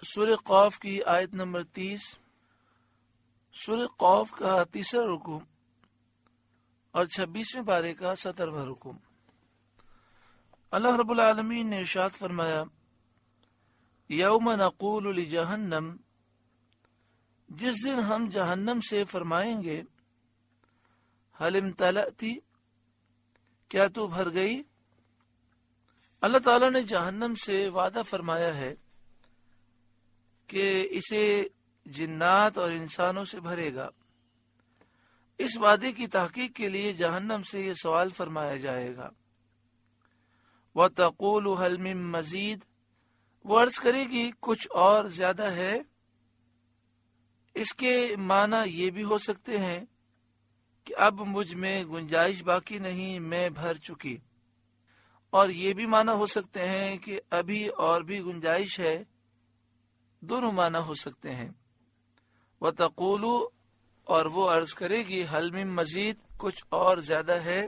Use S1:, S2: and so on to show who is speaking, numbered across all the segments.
S1: سورہ قاف کی آیت نمبر 30، سورہ قاف کا تیسرا رکوع اور 26ویں پارے کا 17واں رکوع۔ اللہ رب العالمین نے ارشاد فرمایا، یوم نقول لجہنم، جس دن ہم جہنم سے فرمائیں گے، حل امتلأتی، کیا تو بھر گئی؟ اللہ تعالیٰ نے جہنم سے وعدہ فرمایا ہے کہ اسے جنات اور انسانوں سے بھرے گا۔ اس وعدے کی تحقیق کے لیے جہنم سے یہ سوال فرمایا جائے گا، وَتَقُولُ هَلْ مِن مَزِيدٍ، وہ عرض کرے گی کچھ اور زیادہ ہے۔ اس کے معنی یہ بھی ہو سکتے ہیں کہ اب مجھ میں گنجائش باقی نہیں، میں بھر چکی، اور یہ بھی معنی ہو سکتے ہیں کہ ابھی اور بھی گنجائش ہے۔ دونوں معنی ہو سکتے ہیں۔ وَتَقُولُ، اور وہ عرض کرے گی، حل من مزید، کچھ اور زیادہ ہے۔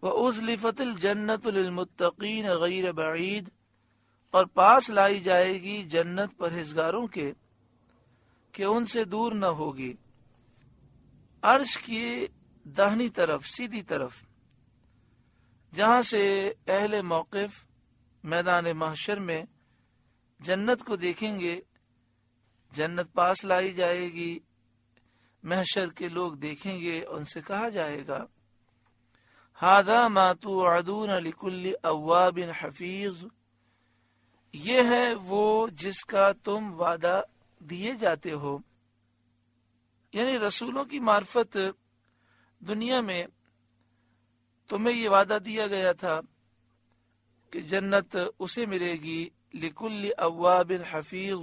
S1: وَأُزْلِفَتِ الْجَنَّةُ لِلْمُتَّقِينَ غَيْرَ بَعِيدٍ، اور پاس لائی جائے گی جنت پرہیزگاروں کے کہ ان سے دور نہ ہوگی۔ عرش کی داہنی طرف، سیدھی طرف، جہاں سے اہل موقف میدان محشر میں جنت کو دیکھیں گے، جنت پاس لائی جائے گی، محشر کے لوگ دیکھیں گے، ان سے کہا جائے گا، ھذا ما توعدون لکل اواب حفیظ، یہ ہے وہ جس کا تم وعدہ دیے جاتے ہو۔ یعنی رسولوں کی معرفت دنیا میں تمہیں یہ وعدہ دیا گیا تھا کہ جنت اسے ملے گی، لکل اواب حفیظ،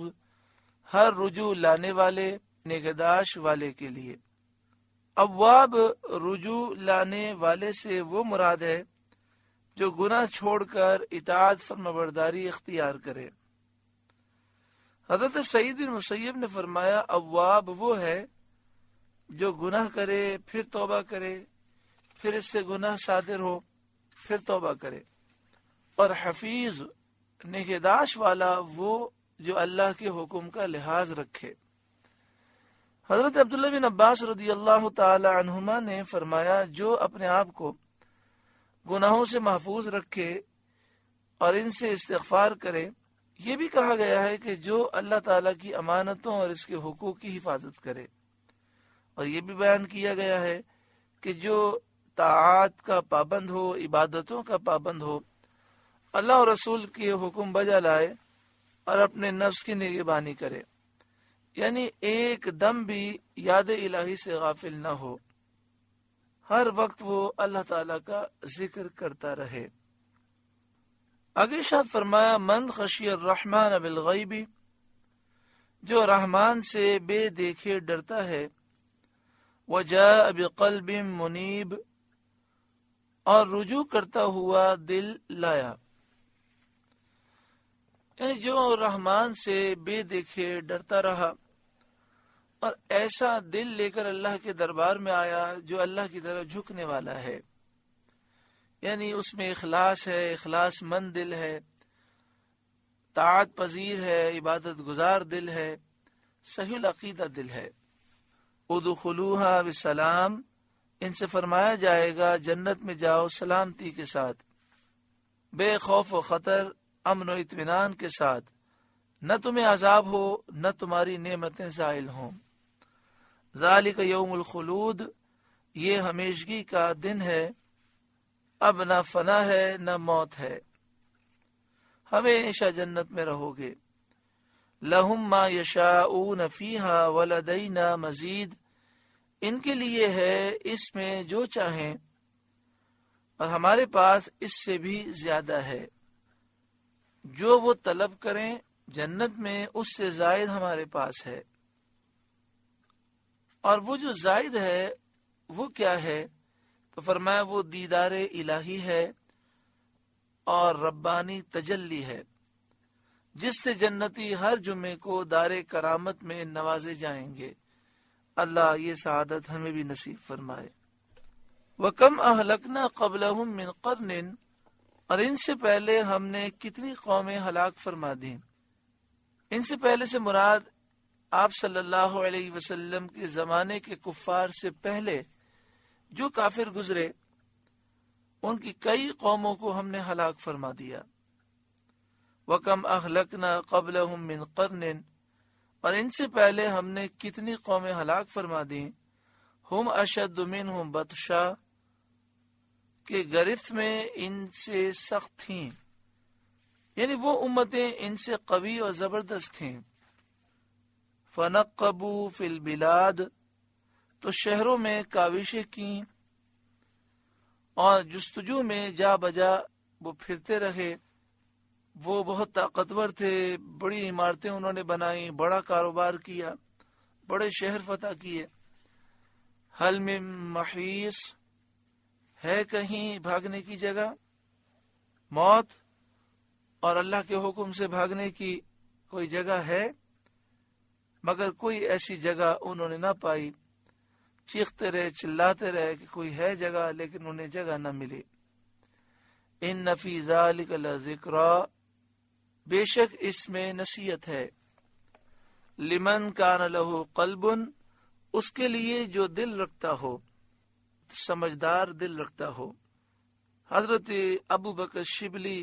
S1: ہر رجوع لانے والے، نگہداشت والے کے لیے۔ اواب رجوع لانے والے سے وہ مراد ہے جو گناہ چھوڑ کر اطاعت فرمانبرداری اختیار کرے۔ حضرت سعید بن مسیب نے فرمایا، اواب وہ ہے جو گناہ کرے، پھر توبہ کرے، پھر اس سے گناہ صادر ہو، پھر توبہ کرے، اور حفیظ، نگہداشت والا، وہ جو اللہ کے حکم کا لحاظ رکھے۔ حضرت عبداللہ بن عباس رضی اللہ تعالی عنہما نے فرمایا، جو اپنے آپ کو گناہوں سے محفوظ رکھے اور ان سے استغفار کرے۔ یہ بھی کہا گیا ہے کہ جو اللہ تعالیٰ کی امانتوں اور اس کے حقوق کی حفاظت کرے، اور یہ بھی بیان کیا گیا ہے کہ جو طاعات کا پابند ہو، عبادتوں کا پابند ہو، اللہ اور رسول کے حکم بجا لائے اور اپنے نفس کی نگہبانی کرے، یعنی ایک دم بھی یاد الہی سے غافل نہ ہو، ہر وقت وہ اللہ تعالیٰ کا ذکر کرتا رہے۔ آگے ارشاد فرمایا، من خشی الرحمن بالغیب، جو رحمان سے بے دیکھے ڈرتا ہے، وجاء بقلب منیب، اور رجوع کرتا ہوا دل لایا۔ یعنی جو رحمان سے بے دیکھے ڈرتا رہا اور ایسا دل لے کر اللہ کے دربار میں آیا جو اللہ کی طرف جھکنے والا ہے، یعنی اس میں اخلاص ہے، اخلاص مند دل ہے، طاعت پذیر ہے، عبادت گزار دل ہے، صحیح العقیدہ دل ہے۔ ادخلوها بسلام، ان سے فرمایا جائے گا جنت میں جاؤ سلامتی کے ساتھ، بے خوف و خطر، امن و اطمینان کے ساتھ، نہ تمہیں عذاب ہو، نہ تمہاری نعمتیں زائل ہوں۔ ذالک یوم الخلود، یہ ہمیشگی کا دن ہے، اب نہ فنا ہے نہ موت ہے، ہمیشہ جنت میں رہو گے۔ لہم ما یشاؤون فیہا ولدینا مزید، ان کے لیے ہے اس میں جو چاہیں، اور ہمارے پاس اس سے بھی زیادہ ہے، جو وہ طلب کریں جنت میں اس سے زائد ہمارے پاس ہے۔ اور وہ جو زائد ہے وہ کیا ہے؟ تو فرمایا وہ دیدار الہی ہے اور ربانی تجلی ہے، جس سے جنتی ہر جمعے کو دار کرامت میں نوازے جائیں گے۔ اللہ یہ سعادت ہمیں بھی نصیب فرمائے۔ وَكَمْ أَهْلَكْنَا قَبْلَهُمْ مِنْ قَرْنٍ، اور ان سے پہلے ہم نے کتنی قومیں ہلاک فرما دیں۔ ان سے پہلے سے مراد آپ صلی اللہ علیہ وسلم کے زمانے کے کفار سے پہلے جو کافر گزرے ان کی کئی قوموں کو ہم نے ہلاک فرما دیا. وَكَمْ أَهْلَكْنَا قَبْلَهُمْ مِنْ قَرْنٍ، اور ان سے پہلے ہم نے کتنی قومیں ہلاک فرما دیں. ہم اشد منہم بطشا، کہ گرفت میں ان سے سخت تھیں، یعنی وہ امتیں ان سے قوی اور زبردست تھیں. فنقبوا فی البلاد، تو شہروں میں کاوشیں کیں اور جستجو میں جا بجا وہ پھرتے رہے. وہ بہت طاقتور تھے، بڑی عمارتیں انہوں نے بنائیں، بڑا کاروبار کیا، بڑے شہر فتح کیے. حل من محیص، ہے کہیں بھاگنے کی جگہ؟ موت اور اللہ کے حکم سے بھاگنے کی کوئی جگہ ہے؟ مگر کوئی ایسی جگہ انہوں نے نہ پائی. چیختے رہے، چلاتے رہے کہ کوئی ہے جگہ، لیکن انہیں جگہ نہ ملی. ان فی ذلک لذکری، بے شک اس میں نصیحت ہے. لمن کان لہ قلب، اس کے لیے جو دل رکھتا ہو، سمجھدار دل رکھتا ہو. حضرت ابو بکر شبلی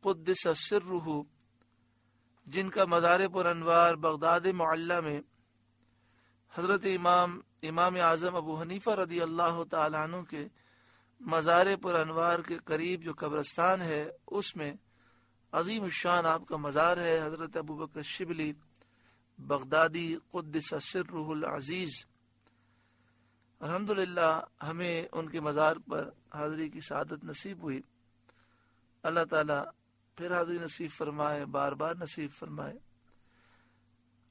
S1: قدس سرہ، جن کا مزار پر انوار بغداد معلی میں حضرت امام اعظم ابو حنیفہ رضی اللہ تعالی عنہ کے مزار پر انوار کے قریب جو قبرستان ہے، اس میں عظیم الشان آپ کا مزار ہے. حضرت ابو بکر شبلی بغدادی قدس سرہ العزیز. الحمدللہ ہمیں ان کے مزار پر حاضری کی سعادت نصیب ہوئی. اللہ تعالیٰ پھر حاضری نصیب فرمائے، بار بار نصیب فرمائے.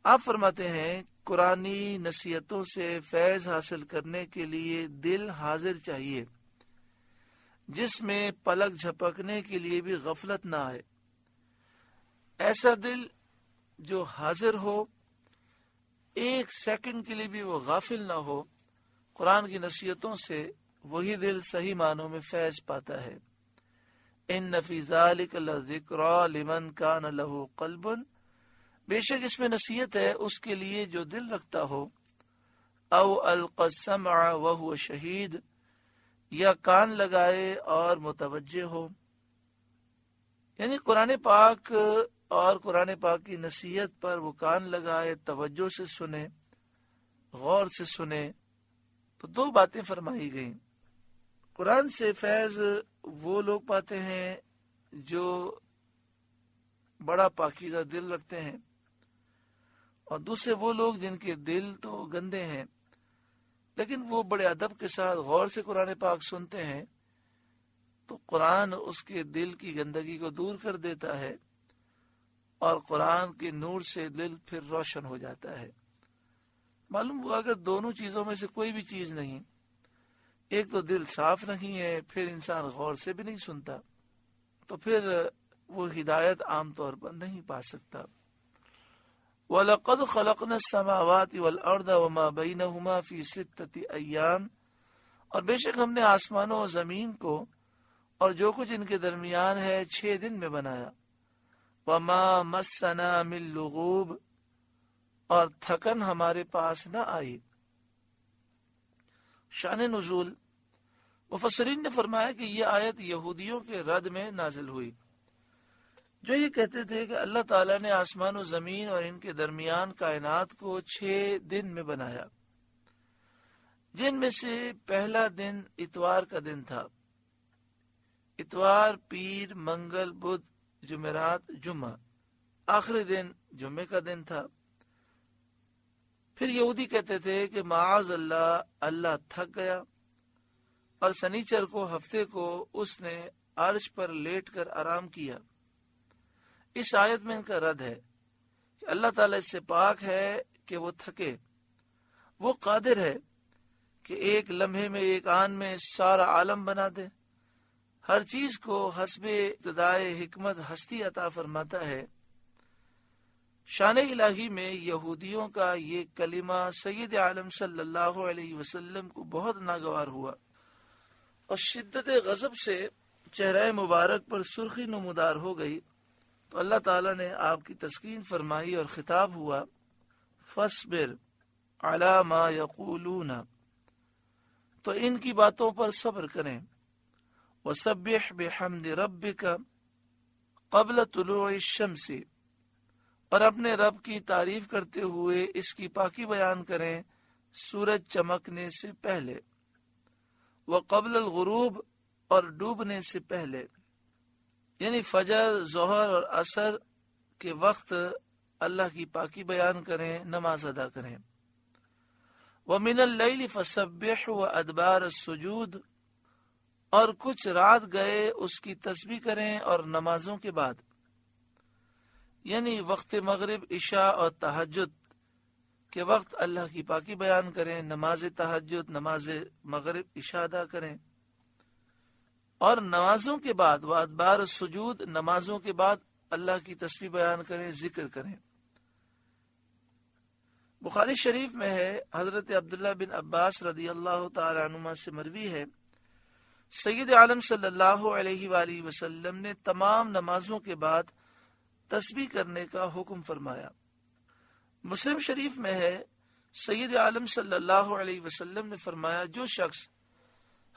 S1: آپ فرماتے ہیں قرآنی نصیحتوں سے فیض حاصل کرنے کے لیے دل حاضر چاہیے، جس میں پلک جھپکنے کے لیے بھی غفلت نہ آئے. ایسا دل جو حاضر ہو، ایک سیکنڈ کے لیے بھی وہ غافل نہ ہو قرآن کی نصیحتوں سے، وہی دل صحیح معنوں میں فیض پاتا ہے. ان فی ذلک لذکری لمن کان لہ قلب، بے شک اس میں نصیحت ہے اس کے لیے جو دل رکھتا ہو. او القی السمع وہو شہید، یا کان لگائے اور متوجہ ہو. یعنی قرآن پاک اور قرآن پاک کی نصیحت پر وہ کان لگائے، توجہ سے سنے، غور سے سنے. تو دو باتیں فرمائی گئیں. قرآن سے فیض وہ لوگ پاتے ہیں جو بڑا پاکیزہ دل رکھتے ہیں، اور دوسرے وہ لوگ جن کے دل تو گندے ہیں، لیکن وہ بڑے ادب کے ساتھ غور سے قرآن پاک سنتے ہیں، تو قرآن اس کے دل کی گندگی کو دور کر دیتا ہے، اور قرآن کے نور سے دل پھر روشن ہو جاتا ہے. معلوم ہوا اگر دونوں چیزوں میں سے کوئی بھی چیز نہیں، ایک تو دل صاف نہیں ہے، پھر انسان غور سے بھی نہیں سنتا، تو پھر وہ ہدایت عام طور پر نہیں پا سکتا. وَلَقَدْ خَلَقْنَا السَّمَاوَاتِ وَالْأَرْضَ وَمَا بَيْنَهُمَا فِي سِتَّةِ أَيَّامٍ، اور بے شک ہم نے آسمانوں اور زمین کو اور جو کچھ ان کے درمیان ہے 6 دن میں بنایا. وَمَا مَسَّنَا مِن لُغُوبٍ، اور تھکن ہمارے پاس نہ آئی. شان نزول، مفسرین نے فرمایا کہ یہ آیت یہودیوں کے رد میں نازل ہوئی، جو یہ کہتے تھے کہ اللہ تعالیٰ نے آسمان و زمین اور ان کے درمیان کائنات کو 6 دن میں بنایا، جن میں سے پہلا دن اتوار کا دن تھا. اتوار، پیر، منگل، بدھ، جمعرات، جمعہ، آخری دن جمعے کا دن تھا. پھر یہودی کہتے تھے کہ معاذ اللہ، اللہ تھک گیا، اور سنیچر کو، ہفتے کو اس نے عرش پر لیٹ کر آرام کیا. اس آیت میں ان کا رد ہے کہ اللہ تعالیٰ اس سے پاک ہے کہ وہ تھکے. وہ قادر ہے کہ ایک لمحے میں، ایک آن میں سارا عالم بنا دے، ہر چیز کو حسب ابتدائے حکمت ہستی عطا فرماتا ہے. شان الہی میں یہودیوں کا یہ کلمہ سید عالم صلی اللہ علیہ وسلم کو بہت ناگوار ہوا، اور شدت غضب سے چہرہ مبارک پر سرخی نمودار ہو گئی. تو اللہ تعالیٰ نے آپ کی تسکین فرمائی اور خطاب ہوا فَاصْبِرْ عَلَى مَا يَقُولُونَ، تو ان کی باتوں پر صبر کریں، وَسَبِّحْ بِحَمْدِ رَبِّكَ قبل طلوع الشمس، اور اپنے رب کی تعریف کرتے ہوئے اس کی پاکی بیان کریں سورج چمکنے سے پہلے، وقبل الغروب، اور ڈوبنے سے پہلے، یعنی فجر، ظہر اور عصر کے وقت اللہ کی پاکی بیان کریں، نماز ادا کریں۔ وَمِنَ اللَّيْلِ فَسَبِّحْ وَأَدْبَارَ السُّجُودِ، اور کچھ رات گئے اس کی تسبیح کریں اور نمازوں کے بعد، یعنی وقت مغرب، عشاء اور تہجد کے وقت اللہ کی پاکی بیان کریں، نماز تہجد، نماز مغرب، عشاء ادا کریں، اور نمازوں کے بعد وادبار السجود، نمازوں کے بعد اللہ کی تسبیح بیان کریں، ذکر کریں۔ بخاری شریف میں ہے، حضرت عبداللہ بن عباس رضی اللہ تعالی عنہما سے مروی ہے، سید عالم صلی اللہ علیہ وآلہ وسلم نے تمام نمازوں کے بعد تسبیح کرنے کا حکم فرمایا۔ مسلم شریف میں ہے، سید عالم صلی اللہ علیہ وسلم نے فرمایا، جو شخص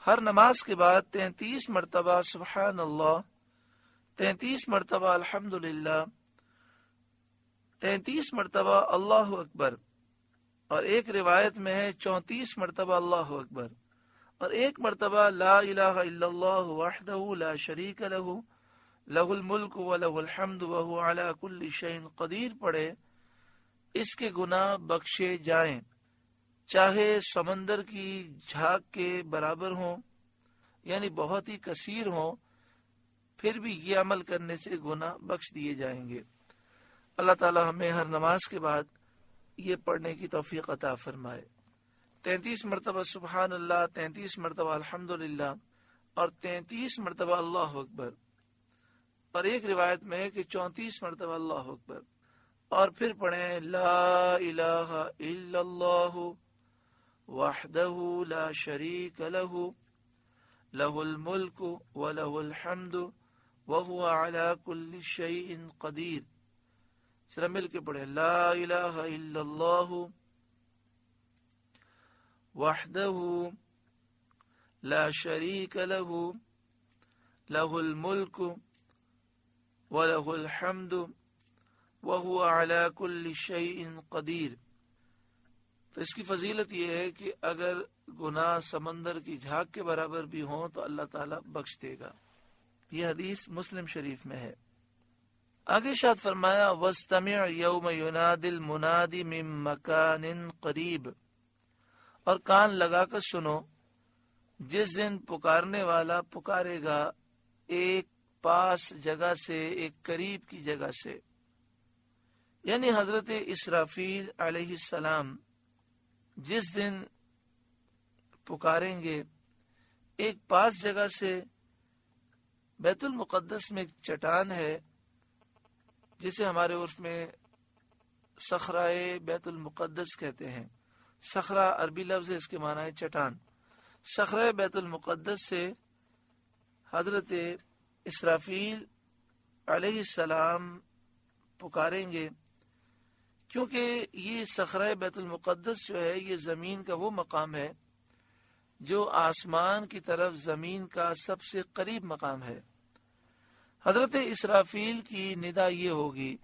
S1: ہر نماز کے بعد 33 مرتبہ سبحان اللہ، 33 مرتبہ الحمدللہ، 33 مرتبہ اللہ اکبر، اور ایک روایت میں ہے 34 مرتبہ اللہ اکبر، اور ایک مرتبہ لا الہ الا اللہ وحدہ لا شریک لہ لہ الملک ولہ الحمد وہو علی کل شیء قدیر پڑھے، اس کے گناہ بخشے جائیں، چاہے سمندر کی جھاگ کے برابر ہوں، یعنی بہت ہی کثیر ہوں، پھر بھی یہ عمل کرنے سے گناہ بخش دیے جائیں گے۔ اللہ تعالی ہمیں ہر نماز کے بعد یہ پڑھنے کی توفیق عطا فرمائے۔ 33 مرتبہ سبحان اللہ، 33 مرتبہ الحمدللہ، اور 33 مرتبہ اللہ اکبر، اور ایک روایت میں ہے کہ 34 مرتبہ اللہ اکبر، اور پھر پڑھیں لا الہ الا اللہ وحدہ لا شریک لہ لہ الملک ولہ الحمد وہو علی کل شیء قدیر۔ ذرا مل کے پڑھیں لا الہ الا اللہ وحدہ لا شریک لہ لہ الملک ولہ الحمد وہو علی کل شیء قدیر۔ تو اس کی فضیلت یہ ہے کہ اگر گناہ سمندر کی جھاگ کے برابر بھی ہوں تو اللہ تعالیٰ بخش دے گا۔ یہ حدیث مسلم شریف میں ہے۔ آگے ارشاد فرمایا وَاسْتَمِعْ يَوْمَ يُنَادِ الْمُنَادِ مِن مَّكَانٍ قَرِيبٍ، اور کان لگا کر سنو جس دن پکارنے والا پکارے گا ایک پاس جگہ سے، ایک قریب کی جگہ سے، یعنی حضرت اسرافیل علیہ السلام جس دن پکاریں گے ایک پاس جگہ سے۔ بیت المقدس میں ایک چٹان ہے جسے ہمارے عرف میں صخرۂ بیت المقدس کہتے ہیں۔ صخرہ عربی لفظ ہے، اس کے معنی ہے چٹان۔ صخرۂ بیت المقدس سے حضرت اسرافیل علیہ السلام پکاریں گے، کیونکہ یہ صخرۂ بیت المقدس جو ہے یہ زمین کا وہ مقام ہے جو آسمان کی طرف زمین کا سب سے قریب مقام ہے۔ حضرت اسرافیل کی ندا یہ ہوگی،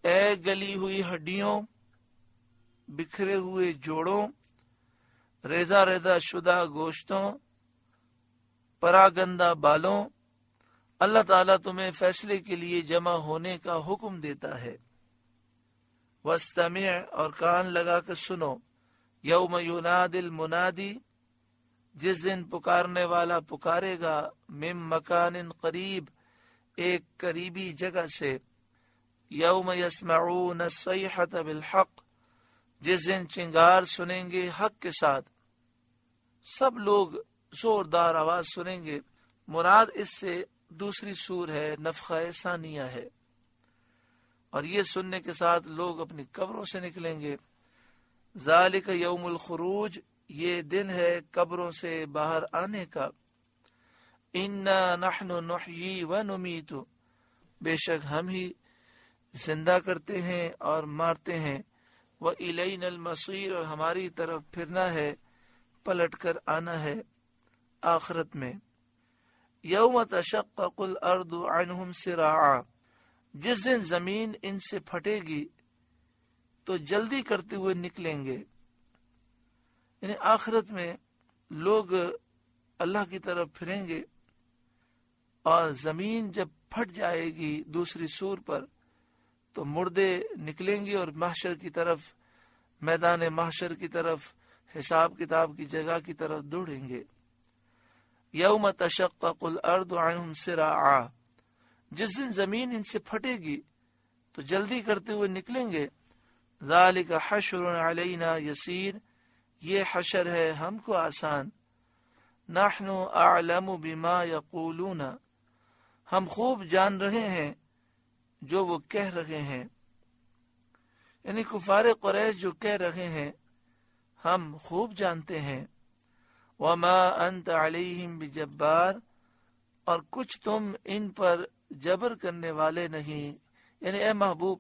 S1: اے گلی ہوئی ہڈیوں، بکھرے ہوئے جوڑوں، ریزہ ریزہ شدہ گوشتوں، پراگندہ بالوں، اللہ تعالیٰ تمہیں فیصلے کے لیے جمع ہونے کا حکم دیتا ہے۔ وَاسْتَمِعْ، اور کان لگا کر سنو، یوم یناد المنادی، جس دن پکارنے والا پکارے گا، من مکان قریب، ایک قریبی جگہ سے، یوم یسمعون الصیحۃ بالحق، جس دن چنگار سنیں گے حق کے ساتھ، سب لوگ زوردار آواز سنیں گے۔ مراد اس سے دوسری سور ہے، نفخہ ثانیہ ہے، اور یہ سننے کے ساتھ لوگ اپنی قبروں سے نکلیں گے۔ ذالک یوم الخروج، یہ دن ہے قبروں سے باہر آنے کا۔ انا نحن نحیی ونمیت، بے شک ہم ہی زندہ کرتے ہیں اور مارتے ہیں، وَإِلَيْنَا الْمَصِيرُ، اور ہماری طرف پھرنا ہے، پلٹ کر آنا ہے آخرت میں۔ یوم تشقق الارض عنہم سراعا، جس دن زمین ان سے پھٹے گی تو جلدی کرتے ہوئے نکلیں گے، یعنی آخرت میں لوگ اللہ کی طرف پھریں گے اور زمین جب پھٹ جائے گی دوسری سور پر تو مردے نکلیں گے اور محشر کی طرف، میدان محشر کی طرف، حساب کتاب کی جگہ کی طرف دوڑیں گے۔ یوم تشقق الارض عنہم سراعا، جس دن زمین ان سے پھٹے گی تو جلدی کرتے ہوئے نکلیں گے۔ ذالک حشر علینا یسیر، یہ حشر ہے ہم کو آسان۔ نحن اعلم بما یقولون، ہم خوب جان رہے ہیں جو وہ کہہ رہے ہیں، یعنی کفار قریش جو کہہ رہے ہیں ہم خوب جانتے ہیں۔ وما انت علیہم بجبار، اور کچھ تم ان پر جبر کرنے والے نہیں، یعنی اے محبوب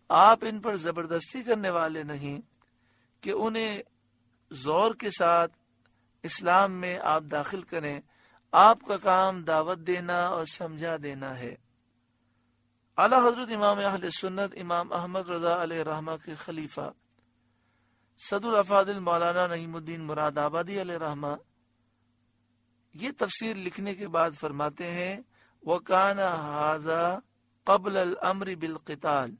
S1: آپ ان پر زبردستی کرنے والے نہیں کہ انہیں زور کے ساتھ اسلام میں آپ داخل کریں، آپ کا کام دعوت دینا اور سمجھا دینا ہے۔ اعلیٰ حضرت امام اہل سنت امام احمد رضا علیہ رحمہ کے خلیفہ صدر الافاضل مولانا نعیم الدین مراد آبادی علیہ رحمہ یہ تفسیر لکھنے کے بعد فرماتے ہیں وَكَانَ هَذَا قبل الامر بالقتال،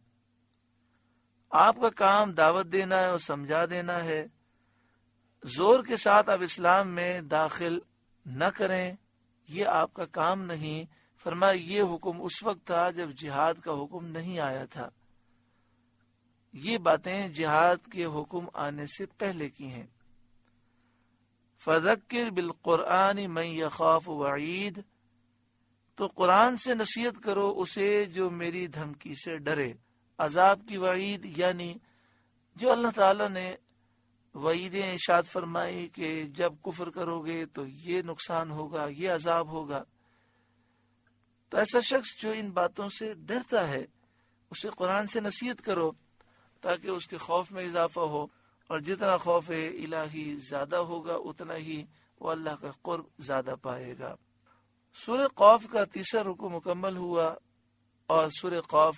S1: آپ کا کام دعوت دینا ہے اور سمجھا دینا ہے، زور کے ساتھ آپ اسلام میں داخل نہ کریں، یہ آپ کا کام نہیں۔ فرمایا یہ حکم اس وقت تھا جب جہاد کا حکم نہیں آیا تھا، یہ باتیں جہاد کے حکم آنے سے پہلے کی ہیں۔ فذکر بالقرآن من یخاف وعید، تو قرآن سے نصیحت کرو اسے جو میری دھمکی سے ڈرے، عذاب کی وعید یعنی جو اللہ تعالی نے وعیدیں ارشاد فرمائی کہ جب کفر کرو گے تو یہ نقصان ہوگا، یہ عذاب ہوگا، تو ایسا شخص جو ان باتوں سے ڈرتا ہے اسے قرآن سے نصیحت کرو تاکہ اس کے خوف میں اضافہ ہو، اور جتنا خوف الہی زیادہ ہوگا اتنا ہی وہ اللہ کا قرب زیادہ پائے گا۔ سورہ قاف کا تیسرا رکوع مکمل ہوا اور سورہ قاف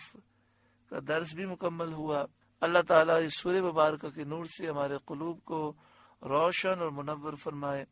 S1: کا درس بھی مکمل ہوا۔ اللہ تعالیٰ اس سورہ مبارکہ کے نور سے ہمارے قلوب کو روشن اور منور فرمائے۔